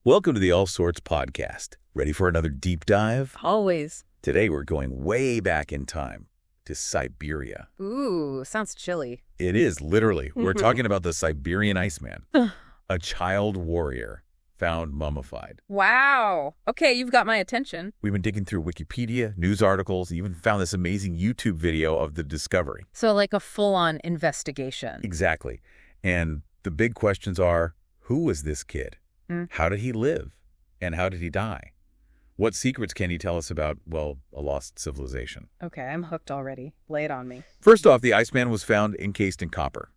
Welcome to the All Sorts podcast. Ready for another deep dive? Always. Today we're going way back in time to Siberia. Ooh, sounds chilly. It is, literally. We're talking about the Siberian Iceman, a child warrior found mummified. Wow. Okay, you've got my attention. We've been digging through Wikipedia, news articles, even found this amazing YouTube video of the discovery. So like a full-on investigation. Exactly. And the big questions are, who was this kid? How did he live? And how did he die? What secrets can he tell us about, well, a lost civilization? Okay, I'm hooked already. Lay it on me. First off, the Iceman was found encased in copper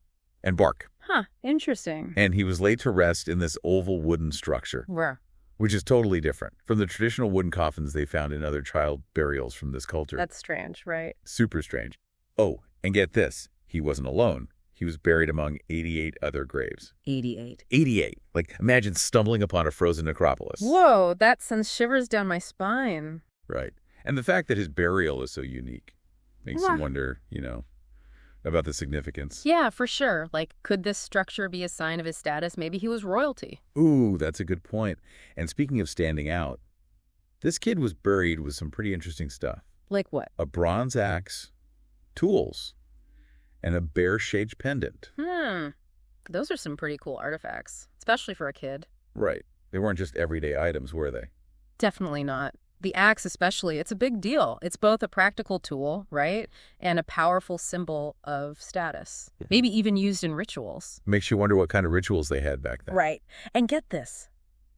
and bark, Huh, interesting. and he was laid to rest in this oval wooden structure, Where? which is totally different from the traditional wooden coffins they found in other child burials from this culture. That's strange, right? Super strange. Oh, and get this, he wasn't alone. He was buried among 88 other graves. 88. 88. Like, imagine stumbling upon a frozen necropolis. Whoa, that sends shivers down my spine. Right. And the fact that his burial is so unique makes you wonder, about the significance. Yeah, for sure. Like, could this structure be a sign of his status? Maybe he was royalty. Ooh, that's a good point. And speaking of standing out, this kid was buried with some pretty interesting stuff. Like what? A bronze axe, tools, and a bear-shaped pendant. Those are some pretty cool artifacts, especially for a kid. Right. They weren't just everyday items, were they? Definitely not. The axe especially, it's a big deal. It's both a practical tool, right, and a powerful symbol of status. Maybe even used in rituals. Makes you wonder what kind of rituals they had back then. Right. And get this.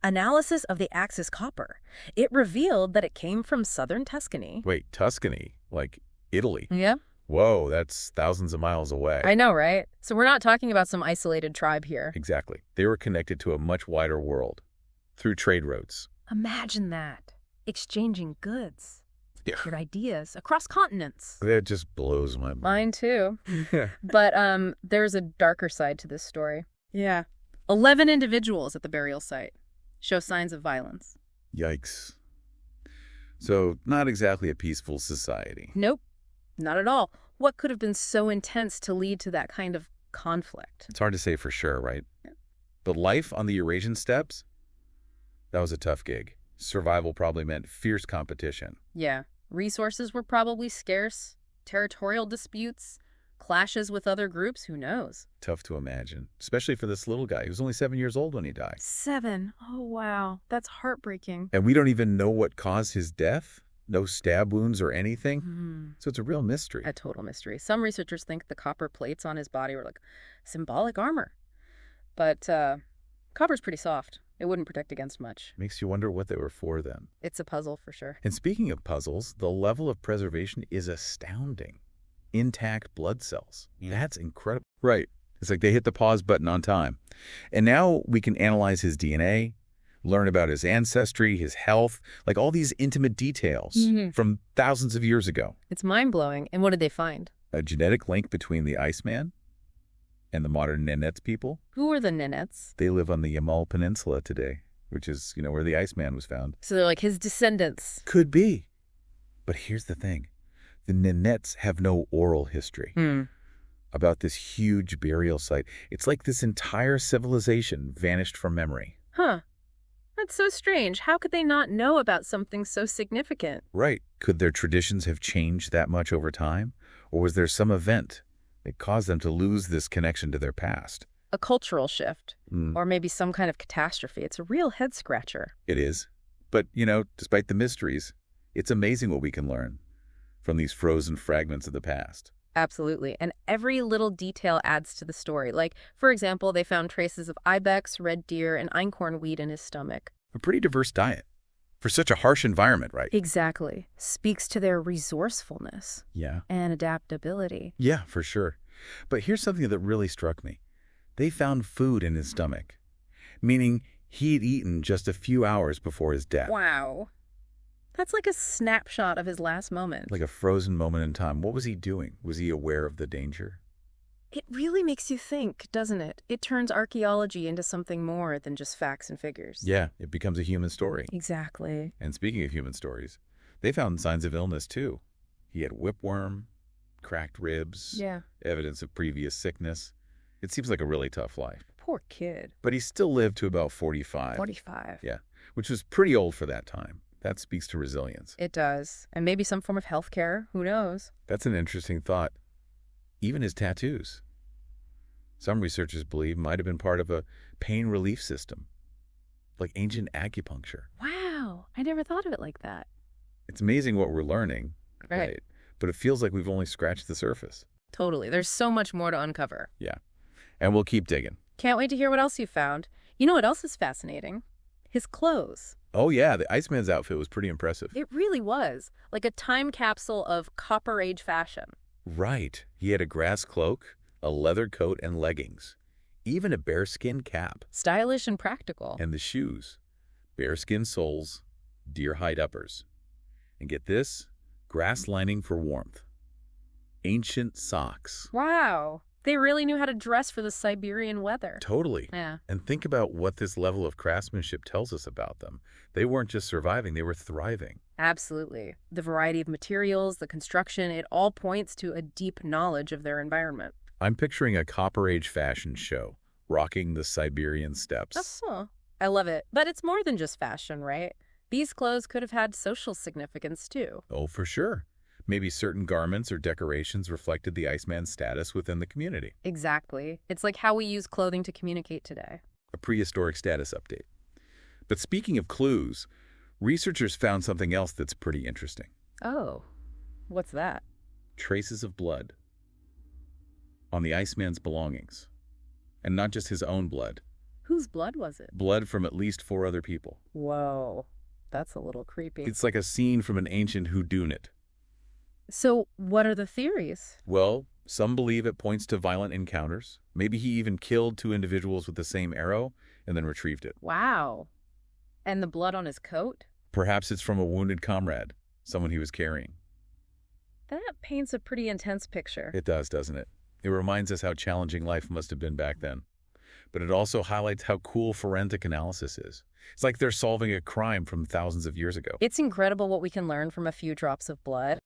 Analysis of the axe's copper. It revealed that it came from southern Tuscany. Wait, Tuscany? Like Italy? Yeah. Whoa, that's thousands of miles away. I know, right? So we're not talking about some isolated tribe here. Exactly. They were connected to a much wider world through trade routes. Imagine that. Exchanging goods. Yeah. Your ideas across continents. That just blows my mind. Mine too. Yeah. But there's a darker side to this story. Yeah. 11 individuals at the burial site show signs of violence. Yikes. So, not exactly a peaceful society. Nope. Not at all. What could have been so intense to lead to that kind of conflict? It's hard to say for sure, right? Yeah. But life on the Eurasian steppes? That was a tough gig. Survival probably meant fierce competition. Yeah. Resources were probably scarce. Territorial disputes. Clashes with other groups. Who knows? Tough to imagine, especially for this little guy. He was only 7 years old when he died. 7. Oh, wow. That's heartbreaking. And we don't even know what caused his death. No stab wounds or anything. So it's a real mystery. A total mystery. Some researchers think the copper plates on his body were like symbolic armor. But copper's pretty soft. It wouldn't protect against much. Makes you wonder what they were for then. It's a puzzle for sure. And speaking of puzzles, the level of preservation is astounding. Intact blood cells. That's incredible. Right. It's like they hit the pause button on time. And now we can analyze his DNA, learn about his ancestry, his health, like all these intimate details from thousands of years ago. It's mind-blowing. And what did they find? A genetic link between the Iceman and the modern Nenets people. Who were the Nenets? They live on the Yamal Peninsula today, which is, where the Iceman was found. So they're like his descendants. Could be. But here's the thing. The Nenets have no oral history about this huge burial site. It's like this entire civilization vanished from memory. Huh. That's so strange. How could they not know about something so significant? Right. Could their traditions have changed that much over time? Or was there some event that caused them to lose this connection to their past? A cultural shift. Or maybe some kind of catastrophe. It's a real head-scratcher. It is. But, despite the mysteries, it's amazing what we can learn from these frozen fragments of the past. Absolutely. And every little detail adds to the story. Like, for example, they found traces of ibex, red deer, and einkorn weed in his stomach. A pretty diverse diet for such a harsh environment, right? Exactly. Speaks to their resourcefulness. Yeah. And adaptability. Yeah, for sure. But here's something that really struck me. They found food in his stomach, meaning he'd eaten just a few hours before his death. Wow. That's like a snapshot of his last moment. Like a frozen moment in time. What was he doing? Was he aware of the danger? It really makes you think, doesn't it? It turns archaeology into something more than just facts and figures. Yeah, it becomes a human story. Exactly. And speaking of human stories, they found signs of illness too. He had whipworm, cracked ribs, evidence of previous sickness. It seems like a really tough life. Poor kid. But he still lived to about 45. 45. Yeah, which was pretty old for that time. That speaks to resilience. It does. And maybe some form of health care. Who knows? That's an interesting thought. Even his tattoos. Some researchers believe might have been part of a pain relief system, like ancient acupuncture. Wow. I never thought of it like that. It's amazing what we're learning, Right. But it feels like we've only scratched the surface. Totally. There's so much more to uncover. Yeah, and we'll keep digging. Can't wait to hear what else you found. You know what else is fascinating? His clothes. Oh yeah, the Iceman's outfit was pretty impressive. It really was. Like a time capsule of Copper Age fashion. Right. He had a grass cloak, a leather coat, and leggings. Even a bearskin cap. Stylish and practical. And the shoes. Bearskin soles, deer hide uppers. And get this, grass lining for warmth. Ancient socks. Wow. They really knew how to dress for the Siberian weather. Totally. Yeah. And think about what this level of craftsmanship tells us about them. They weren't just surviving, they were thriving. Absolutely. The variety of materials, the construction, it all points to a deep knowledge of their environment. I'm picturing a Copper Age fashion show, rocking the Siberian steppes. Oh, I love it. But it's more than just fashion, right? These clothes could have had social significance, too. Oh, for sure. Maybe certain garments or decorations reflected the Iceman's status within the community. Exactly. It's like how we use clothing to communicate today. A prehistoric status update. But speaking of clues, researchers found something else that's pretty interesting. Oh, what's that? Traces of blood on the Iceman's belongings. And not just his own blood. Whose blood was it? Blood from at least 4 other people. Whoa, that's a little creepy. It's like a scene from an ancient whodunit. So what are the theories? Well, some believe it points to violent encounters. Maybe he even killed 2 individuals with the same arrow and then retrieved it. Wow. And the blood on his coat? Perhaps it's from a wounded comrade, someone he was carrying. That paints a pretty intense picture. It does, doesn't it? It reminds us how challenging life must have been back then. But it also highlights how cool forensic analysis is. It's like they're solving a crime from thousands of years ago. It's incredible what we can learn from a few drops of blood.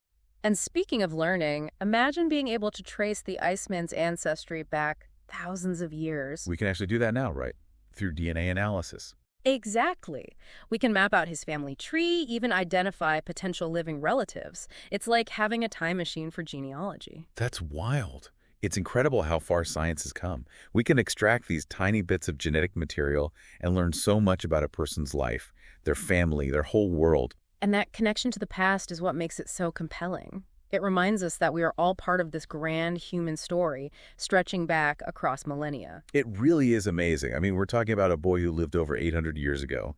And speaking of learning, imagine being able to trace the Iceman's ancestry back thousands of years. We can actually do that now, right? Through DNA analysis. Exactly. We can map out his family tree, even identify potential living relatives. It's like having a time machine for genealogy. That's wild. It's incredible how far science has come. We can extract these tiny bits of genetic material and learn so much about a person's life, their family, their whole world. And that connection to the past is what makes it so compelling. It reminds us that we are all part of this grand human story stretching back across millennia. It really is amazing. I mean, we're talking about a boy who lived over 800 years ago.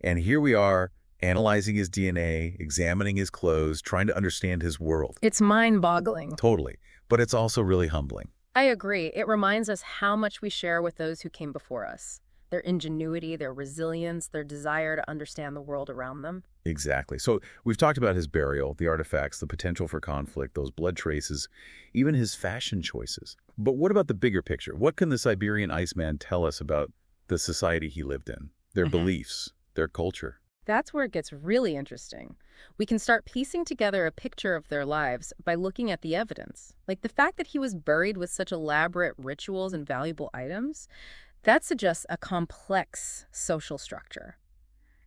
And here we are, analyzing his DNA, examining his clothes, trying to understand his world. It's mind-boggling. Totally. But it's also really humbling. I agree. It reminds us how much we share with those who came before us. Their ingenuity, their resilience, their desire to understand the world around them. Exactly. So we've talked about his burial, the artifacts, the potential for conflict, those blood traces, even his fashion choices. But what about the bigger picture? What can the Siberian Iceman tell us about the society he lived in, their beliefs, their culture? That's where it gets really interesting. We can start piecing together a picture of their lives by looking at the evidence. Like the fact that he was buried with such elaborate rituals and valuable items, that suggests a complex social structure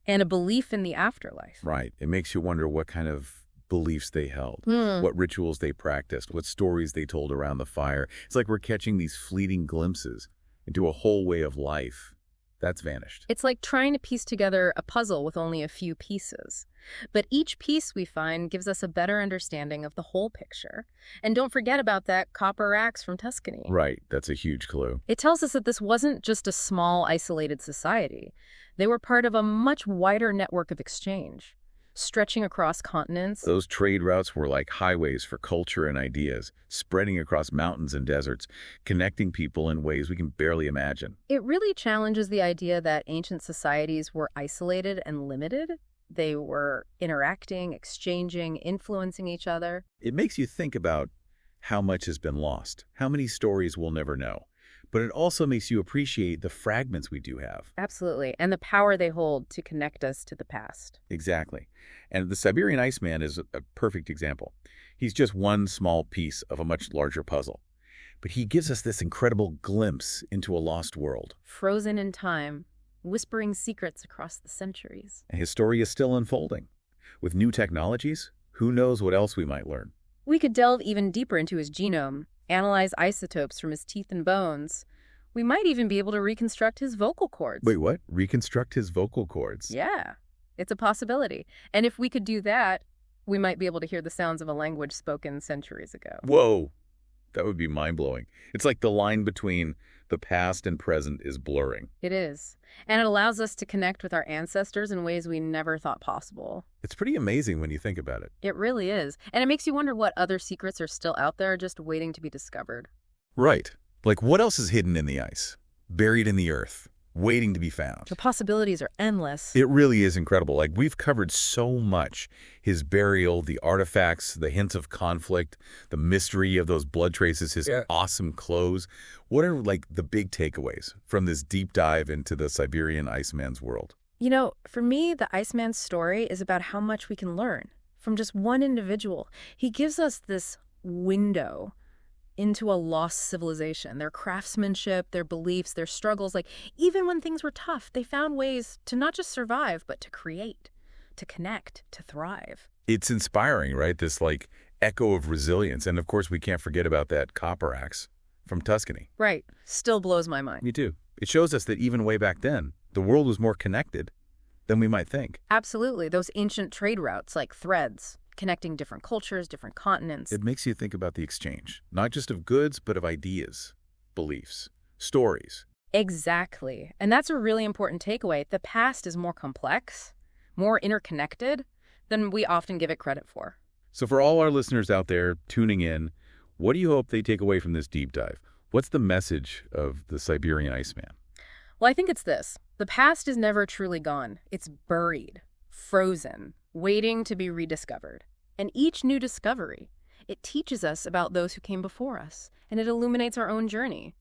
and a belief in the afterlife. Right. It makes you wonder what kind of beliefs they held, what rituals they practiced, what stories they told around the fire. It's like we're catching these fleeting glimpses into a whole way of life that's vanished. It's like trying to piece together a puzzle with only a few pieces. But each piece we find gives us a better understanding of the whole picture. And don't forget about that copper axe from Tuscany. Right. That's a huge clue. It tells us that this wasn't just a small, isolated society. They were part of a much wider network of exchange, stretching across continents. Those trade routes were like highways for culture and ideas, spreading across mountains and deserts, connecting people in ways we can barely imagine. It really challenges the idea that ancient societies were isolated and limited. They were interacting, exchanging, influencing each other. It makes you think about how much has been lost, how many stories we'll never know. But it also makes you appreciate the fragments we do have. Absolutely. And the power they hold to connect us to the past. Exactly. And the Siberian Iceman is a perfect example. He's just one small piece of a much larger puzzle. But he gives us this incredible glimpse into a lost world. Frozen in time, whispering secrets across the centuries. And his story is still unfolding. With new technologies, who knows what else we might learn. We could delve even deeper into his genome, analyze isotopes from his teeth and bones. We might even be able to reconstruct his vocal cords. Wait, what? Reconstruct his vocal cords? Yeah, it's a possibility. And if we could do that, we might be able to hear the sounds of a language spoken centuries ago. Whoa! That would be mind-blowing. It's like the line between the past and present is blurring. It is. And it allows us to connect with our ancestors in ways we never thought possible. It's pretty amazing when you think about it. It really is. And it makes you wonder what other secrets are still out there just waiting to be discovered. Right. Like, what else is hidden in the ice? Buried in the earth? Waiting to be found? The possibilities are endless. It really is incredible. Like, we've covered so much. His burial, the artifacts, the hints of conflict, the mystery of those blood traces, his awesome clothes. What are, like, the big takeaways from this deep dive into the Siberian Iceman's world? You know, for me, the Iceman's story is about how much we can learn from just one individual. He gives us this window into a lost civilization, their craftsmanship, their beliefs, their struggles. Like, even when things were tough, they found ways to not just survive, but to create, to connect, to thrive. It's inspiring, right? This, like, echo of resilience. And, of course, we can't forget about that copper axe from Tuscany. Right. Still blows my mind. Me too. It shows us that even way back then, the world was more connected than we might think. Absolutely. Those ancient trade routes, like threads, connecting different cultures, different continents. It makes you think about the exchange, not just of goods, but of ideas, beliefs, stories. Exactly. And that's a really important takeaway. The past is more complex, more interconnected than we often give it credit for. So for all our listeners out there tuning in, what do you hope they take away from this deep dive? What's the message of the Siberian Iceman? Well, I think it's this. The past is never truly gone. It's buried, frozen, waiting to be rediscovered. And each new discovery, it teaches us about those who came before us, and it illuminates our own journey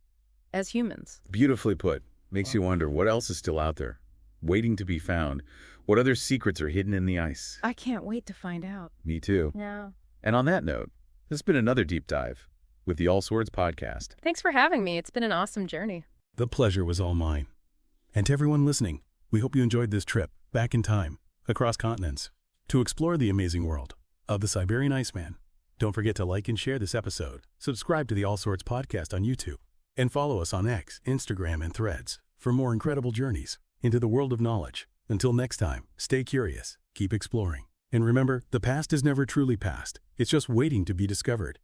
as humans. Beautifully put. Makes you wonder what else is still out there, waiting to be found. What other secrets are hidden in the ice? I can't wait to find out. Me too. Yeah. And on that note, this has been another deep dive with the All Swords podcast. Thanks for having me. It's been an awesome journey. The pleasure was all mine. And to everyone listening, we hope you enjoyed this trip back in time, across continents, to explore the amazing world of the Siberian Iceman. Don't forget to like and share this episode, subscribe to the All Sorts podcast on YouTube, and follow us on X, Instagram, and Threads for more incredible journeys into the world of knowledge. Until next time, stay curious, keep exploring, and remember, the past is never truly past. It's just waiting to be discovered.